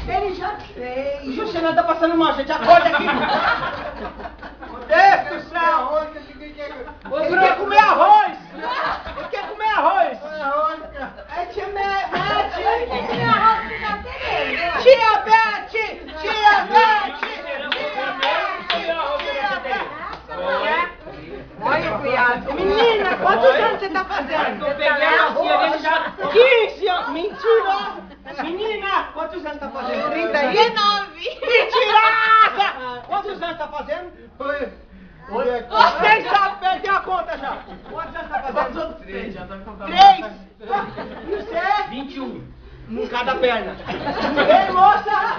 Ele já fez. Juscelino tá passando mal, gente. Acorda aqui. Deus do céu. Ele quer comer arroz. Ele quer comer arroz. É tia Bete. Tia Bete. Tia Bete. Olha, cunhado. Menina, quantos anos você tá fazendo? Eu peguei a tia dele já 15 anos. Mentira. Menina, quantos anos tá fazendo? 39. Mentirada! Quantos anos tá fazendo? Vocês sabem, perder a conta já. Quantos anos tá fazendo? 3. 3? E você? 21. Em cada perna. Ei, moça!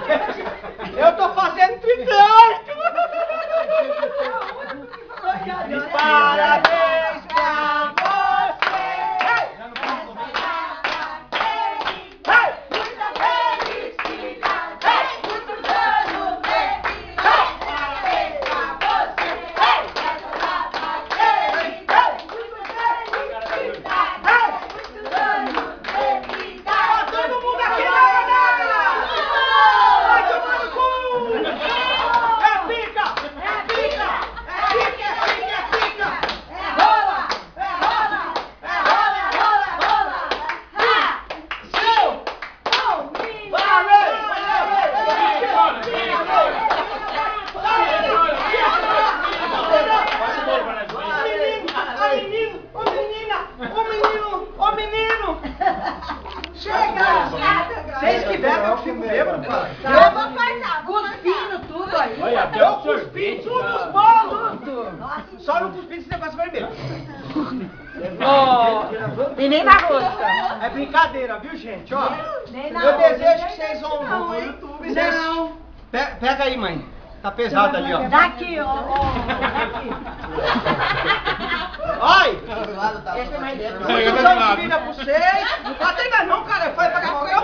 Eu tô fazendo 38! Parabéns pra você! Muita felicidade! Muitos anos de vida! Parabéns pra você! Muita felicidade! Muitos anos de vida! Todo mundo aqui na arena! Vai tomar no cu! É pica! É pica! É pica! É pica! É rola! É rola! É rola! É rola! Rola! Ha! Seu! Ô menino! Chega! Vocês que bebem, eu fico bêbado, cara. Eu vou cortar, cuspindo tudo aí. Eu cuspi tudo nos bolos! Só não cuspi esse negócio vermelho. E nem na roça. É brincadeira, viu, gente? Ó, Nem na eu roça. desejo que vocês vão Não, no hein? YouTube. Pega aí, mãe. Tá pesado ali, ó. Daqui, ó. Daqui. Ai! Esse é mais dentro. Muitos anos de vida pra vocês. Não corta ainda não, cara. Eu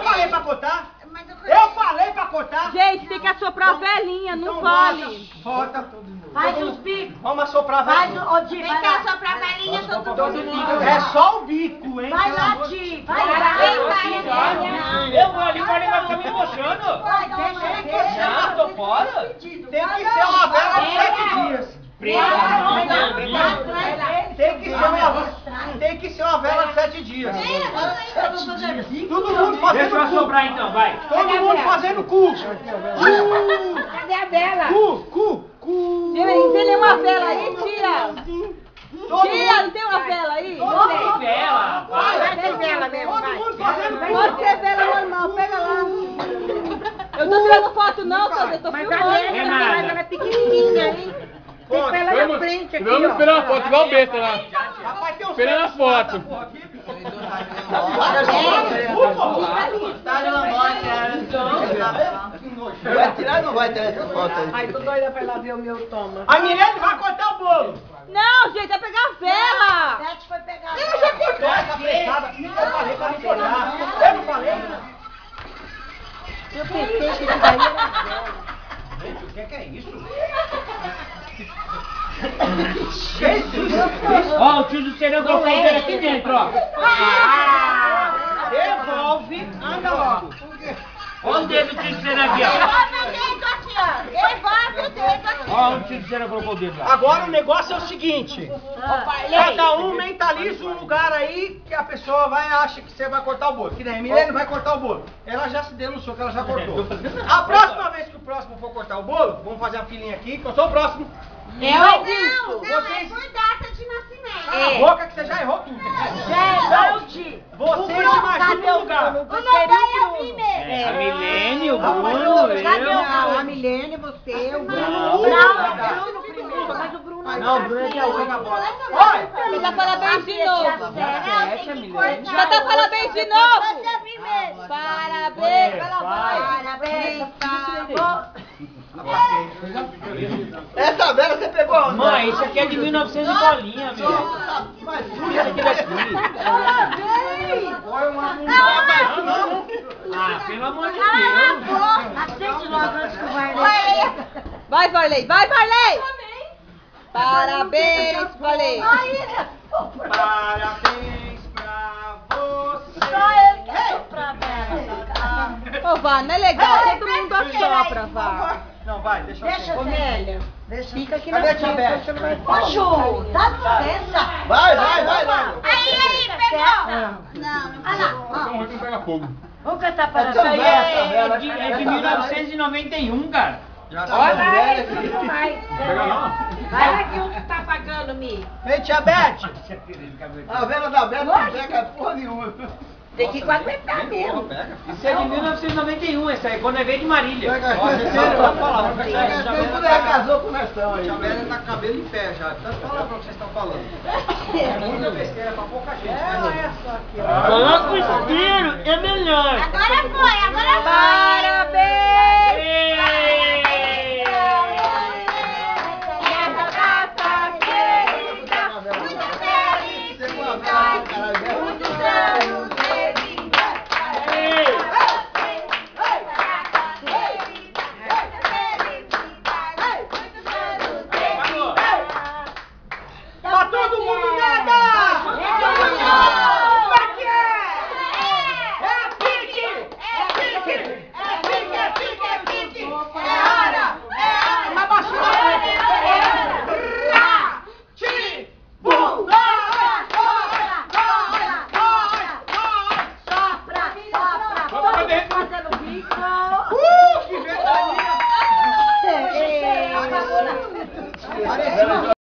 falei pra cortar. Eu falei pra cortar. Gente, tem que assoprar a velhinha, não vale. Volta. Faz os bicos. Vamos assoprar a Faz velhinha. o Di, vai lá. Soprar a velhinha, Todo mundo. É só o bico, hein? Vai lá, Di. Vai lá. Eu vou ali, vai ficar me mostrando. Vai, deixa ele. Já, tô fora. Tem que ser uma vela de 7 dias. Tem que ser uma vela de 7 dias. Todo mundo fazendo Deixa eu cu. assoprar então, vai. Todo mundo fazendo cu. Cadê a vela? Cu. Tia, não tem nenhuma vela aí, tia? Todo Tia, mundo- não tem uma vela aí? todo Tem mundo- vela. Vai ter vela mesmo, Todo vai. mundo fazendo cu. Pode ser vela normal, pega lá. Eu tô tirando foto não, tô Mas a filmando. Lene também, mas ela é pequenininha, hein? Tem que ela na frente aqui, Vamos ó. esperar uma foto igual besta lá. Rapaz, tem uns Esperando a caras foto. que porra aqui. Vai tirar ou não vai tirar essa foto aí? Ai, tô doida pra ela ver o meu toma. A Mirelle vai cortar o bolo. Não, gente, vai pegar a vela. Beth foi pegar. Eu já cortou essa pesada aqui. Eu falei pra não cortar. Eu não falei. Eu pensei que isso daí era vela. Gente, o que é isso? Ó, o tio do Serão colocou o dedo aqui dentro, ó. Devolve, anda logo. Ó o dedo do tio do Serão aqui, ó. Ó, o tio do Serão colocou o dedo lá. Agora o negócio é o seguinte. Cada um mentaliza um lugar aí que a pessoa acha que você vai cortar o bolo. Que nem a Milene vai cortar o bolo. Ela já se denunciou que ela já cortou. A próxima vez que o próximo for cortar o bolo, vamos fazer uma filinha aqui, que eu sou o próximo. Não, Vocês- é por data de nascimento. Cala a boca que você já errou tudo. Gente, Vocês cadê imaginam o o lugar. Bruno? O meu pai é assim mesmo. É, a Milene, o Bruno, Cadê eu. o Bruno? A Milene, você, o Bruno. Não, Não, o Bruno primeiro, mas o Bruno Não, o Bruno é que é o jogo a bola. Vai dar parabéns de novo. Vai dar parabéns de novo. Parabéns. Parabéns pra Essa vela você pegou onde? Mãe, isso aqui é de 1900 e bolinha, meu. Mas Puxa aqui daqui. Ah, pelo amor de Deus. Acende logo antes que o Varley. Vai, Varley. Vai, Varley. Parabéns, Varley. Parabéns pra você. Só ele que é pra vela. Vá, não é legal. Todo mundo assopra, Vá. Não, vai, deixa eu Deixa, assim. Célia. Fica aqui na Cadê a tia frente, Beth? você não vai falar. Ô, Ju, dá licença. Vai, logo. Aí, pegou. Não. Olha lá, Então vai que pega fogo. Vamos cantar Tá para tão Isso aí velha, é de 1991, cara. Já tá Olha, velha não aqui. vai. Pega não. Vai lá que um que tá pagando, Mi. Vem, tia Beth. A vela da Beth não pega porra nenhuma. Tem que aguentar mesmo. Isso é de 1991, esse aí, quando é veio de Marília. Pega tudo já casou com o Nestão aí. A velha tá com cabelo em pé já. Tanto fala pra vocês estão falando. É muita besteira pra pouca gente. Olha só aqui, ó. Coloca o espelho, é melhor. Agora foi, agora foi.